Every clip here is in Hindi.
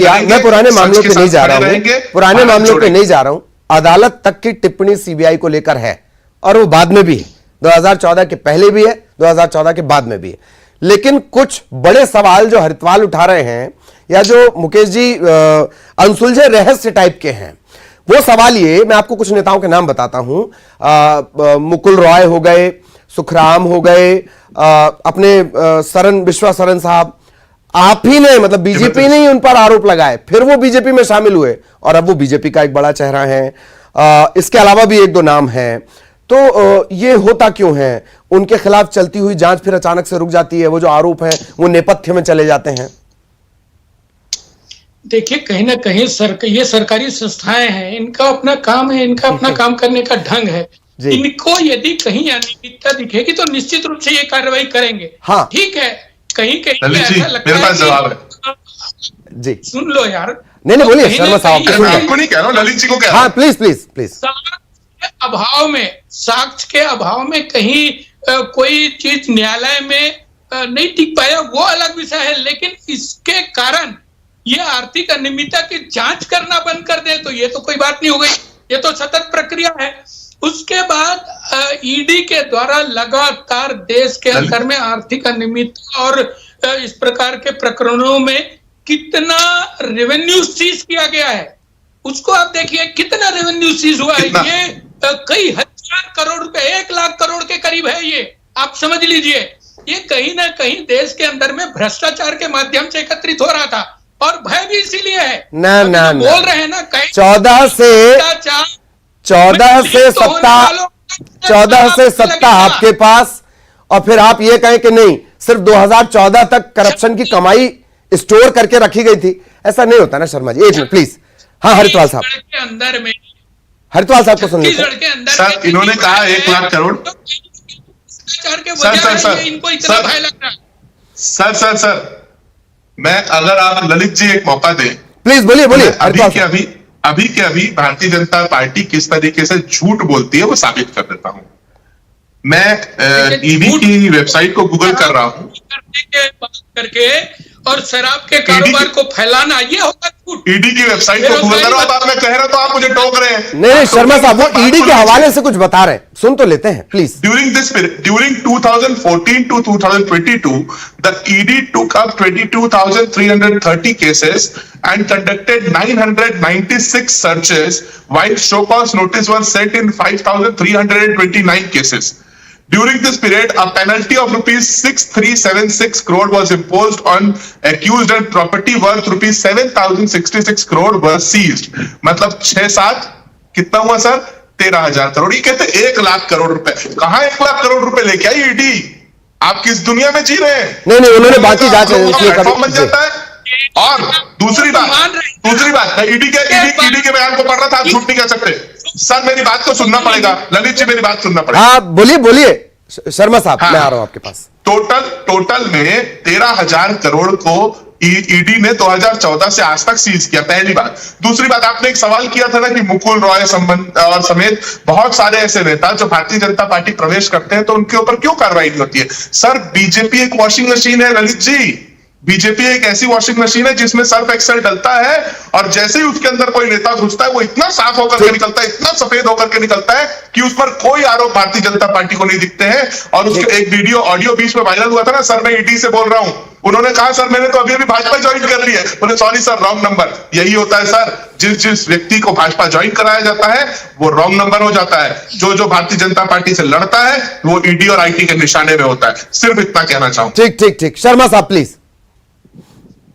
मैं पुराने मामलों पे नहीं जा रहा हूं, पुराने मामलों पे नहीं जा रहा हूं। अदालत तक की टिप्पणी सीबीआई को लेकर है और वो बाद में भी है, 2014 के पहले भी है, 2014 के बाद में भी है। लेकिन कुछ बड़े सवाल जो हरितवाल उठा रहे हैं या जो मुकेश जी अनसुलझे रहस्य टाइप के हैं, वो सवाल ये, मैं आपको कुछ नेताओं के नाम बताता हूं। मुकुल रॉय हो गए, सुखराम हो गए, अपने सरन विश्वा सरन साहब, आप ही ने मतलब बीजेपी ने ही उन पर आरोप लगाए, फिर वो बीजेपी में शामिल हुए और अब वो बीजेपी का एक बड़ा चेहरा है। इसके अलावा भी एक दो नाम हैं। तो ये होता क्यों है? उनके खिलाफ चलती हुई जांच फिर अचानक से रुक जाती है, वो जो आरोप है वो नेपथ्य में चले जाते हैं। देखिए, कहीं ना कहीं ये सरकारी संस्थाएं हैं, इनका अपना काम है, इनका अपना काम करने का ढंग है। इनको यदि कहीं अनियमितता दिखेगी तो निश्चित रूप से ये कार्रवाई करेंगे। हाँ, ठीक है, कहीं कहीं ऐसा लगता मेरे पास जवाब है जी। सुन लो यार। नहीं बोलिए शर्मा साहब, आपको नहीं कह रहा हूं, ललित जी को कह रहा हूं। हाँ प्लीज प्लीज प्लीज। साक्ष्य के अभाव में कहीं कोई चीज न्यायालय में नहीं टिक पाया, वो अलग विषय है। लेकिन इसके कारण ये आर्थिक अनियमितता की जांच करना बंद कर दे तो ये तो कोई बात नहीं हो गई, ये तो सतत प्रक्रिया है। उसके बाद ईडी के द्वारा लगातार देश के अंदर में आर्थिक अनियमितता और इस प्रकार के प्रकरणों में कितना रेवेन्यू सीज किया गया है, उसको आप देखिए। कितना रेवेन्यू सीज हुआ है, ये कई हजार करोड़ रुपए, 1 लाख करोड़ के करीब है ये, आप समझ लीजिए। ये कहीं ना कहीं देश के अंदर में भ्रष्टाचार के माध्यम से एकत्रित हो रहा था और भय भी इसीलिए है। ना बोल रहे हैं ना, 14 से सत्ता आपके पास, और फिर आप ये कहें कि नहीं सिर्फ 2014 तक करप्शन की कमाई स्टोर करके रखी गई थी। ऐसा नहीं होता ना शर्मा जी। एक मिनट प्लीज। हाँ हरितवाल साहब के अंदर में, हरितवाल साहब को सुन लीजिए सर। इन्होंने कहा 1 लाख करोड़। सर मैं, अगर आप ललित जी एक मौका दें प्लीज बोलिए बोलिए। अभी के अभी भारतीय जनता पार्टी किस तरीके से झूठ बोलती है वो साबित कर देता हूं। मैं ईडी की वेबसाइट को गूगल कर रहा हूं करके और शराब के कारोबार को फैलाना, ये होगा झूठ। ईडी की वेबसाइट को गूगल करो। अब मैं कह रहा तो आप मुझे टोक रहे हैं। नहीं शर्मा साहब, वो ईडी के हवाले से कुछ बता रहे हैं, सुन तो लेते हैं please. During 2014 to 2022, the ED took up 22,330 cases and conducted 996 searches, while show cause notice was sent in 5,329 cases. During this period, a penalty of rupees 6,376 crore was imposed on accused and property worth rupees 7,066 crore was seized. मतलब 6-7 कितना हुआ सर? 13,000 करोड़। ये कहते 1 लाख करोड़ रुपए। कहां 1 लाख करोड़ रुपए लेके आई ईडी? आप किस दुनिया में जी रहे हैं? नहीं उन्होंने बाकी जांच प्लेटफॉर्म बन जाता है। और दूसरी बात मैं ईडी के बयान को पढ़ रहा था, आप झूठ नहीं कह सकते सर। मेरी बात को सुनना पड़ेगा ललित जी, मेरी बात सुनना पड़ेगा। हाँ बोलिए शर्मा साहब। हाँ, मैं आ रहा हूं आपके पास। टोटल में 13,000 करोड़ को ईडी ने 2014 से आज तक सीज किया, पहली बात। दूसरी बात, आपने एक सवाल किया था ना कि मुकुल रॉय और समेत बहुत सारे ऐसे नेता जो भारतीय जनता पार्टी प्रवेश करते हैं तो उनके ऊपर क्यों कार्रवाई नहीं होती है? सर बीजेपी एक वॉशिंग मशीन है ललित जी। बीजेपी एक ऐसी वॉशिंग मशीन है जिसमें सर्फ एक्सेल डलता है और जैसे ही उसके अंदर कोई नेता घुसता है वो इतना साफ होकर के निकलता है, इतना सफेद होकर के निकलता है कि उस पर कोई आरोप भारतीय जनता पार्टी को नहीं दिखते हैं। और उसके एक ऑडियो बीच में वायरल हुआ था ना, सर मैं ईडी से बोल रहा हूं, उन्होंने कहा सर मैंने तो अभी भाजपा ज्वाइन कर ली है। बोले सॉरी सर, रॉन्ग नंबर। यही होता है सर, जिस व्यक्ति को भाजपा ज्वाइन कराया जाता है वो रॉन्ग नंबर हो जाता है। जो भारतीय जनता पार्टी से लड़ता है वो ईडी और आईटी के निशाने में होता है। सिर्फ इतना कहना चाहूंगा। ठीक शर्मा साहब प्लीज।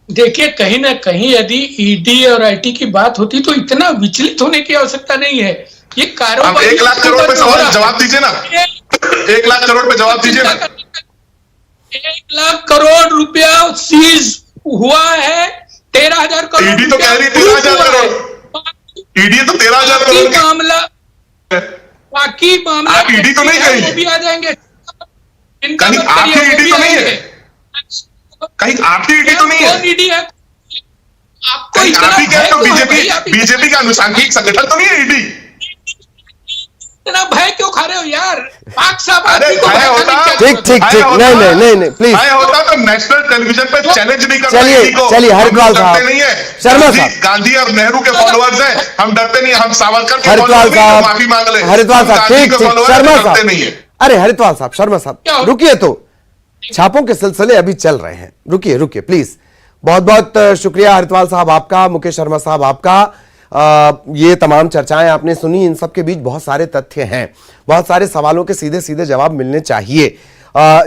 देखिए, कहीं ना कहीं यदि ईडी और आईटी की बात होती तो इतना विचलित होने की आवश्यकता नहीं है। ये कारोबार 1 लाख करोड़ पे सवाल जवाब दीजिए ना, 1 लाख करोड़ पे जवाब दीजिए ना। 1 लाख करोड़ रुपया सीज हुआ है, 13,000 करोड़। ईडी तो कह रही 13,000 करोड़। ईडी तो 13,000 करोड़ मामला, बाकी मामला ईडी तो नहीं कही, भी आ जाएंगे। कहीं आपकी ईडी तो नहीं है, कहीं आपकी ईडी तो नहीं है, ईडी है आपको आपकी क्या? तो बीजेपी का अनुसांख्यिक संगठन तो नहीं है ईडी। इतना भय क्यों खा रहे हो यार? पाक साहब अरे आदमी को खाया भड़काने होता, की क्या ठीक जरूरत ठीक है? ठीक, नहीं प्लीज, खाया होता तो नेशनल टेलीविजन पे चैलेंज नहीं करता। चलिए, ईडी को। चलिए, हम हरिद्वार लोग साहब, डरते नहीं है। शर्मा गांधी- साहब। गांधी और नेहरू के फॉलोअर्स हैं, हम डरते नहीं है। हम सावरकर के हरिद्वार फॉलोअर्स नहीं, साहब, तो माफी मांग ले। हरिद्वार हम साहब, गांधी ठीक के ठीक, followers हैं, शर्मा डरते साहब, नहीं है। अरे हरिद्वार साहब, शर्मा साहब, क्या हो- रुकिए तो, छापों के सिलसिले अभी चल रहे हैं, रुकिए रुकिए प्लीज। बहुत बहुत शुक्रिया हरिद्वार साहब आपका, मुकेश शर्मा साहब आपका। ये तमाम चर्चाएं आपने सुनी, इन सब के बीच बहुत सारे तथ्य हैं, बहुत सारे सवालों के सीधे सीधे जवाब मिलने चाहिए।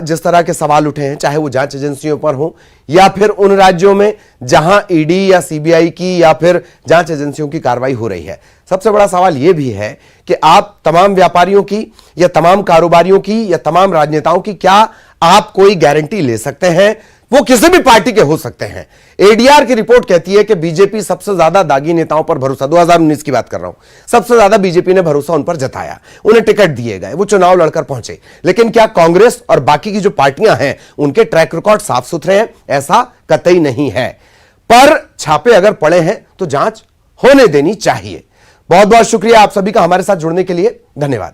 जिस तरह के सवाल उठे हैं, चाहे वो जांच एजेंसियों पर हो या फिर उन राज्यों में जहां ईडी या सीबीआई की या फिर जांच एजेंसियों की कार्रवाई हो रही है, सबसे बड़ा सवाल यह भी है कि आप तमाम व्यापारियों की या तमाम कारोबारियों की या तमाम राजनेताओं की क्या आप कोई गारंटी ले सकते हैं? वो किसी भी पार्टी के हो सकते हैं। एडीआर की रिपोर्ट कहती है कि बीजेपी सबसे ज्यादा दागी नेताओं पर भरोसा, 2019 की बात कर रहा हूं, सबसे ज्यादा बीजेपी ने भरोसा उन पर जताया, उन्हें टिकट दिए गए, वो चुनाव लड़कर पहुंचे। लेकिन क्या कांग्रेस और बाकी की जो पार्टियां हैं उनके ट्रैक रिकॉर्ड साफ सुथरे हैं? ऐसा कतई नहीं है। पर छापे अगर पड़े हैं तो जांच होने देनी चाहिए। बहुत बहुत शुक्रिया आप सभी का हमारे साथ जुड़ने के लिए, धन्यवाद।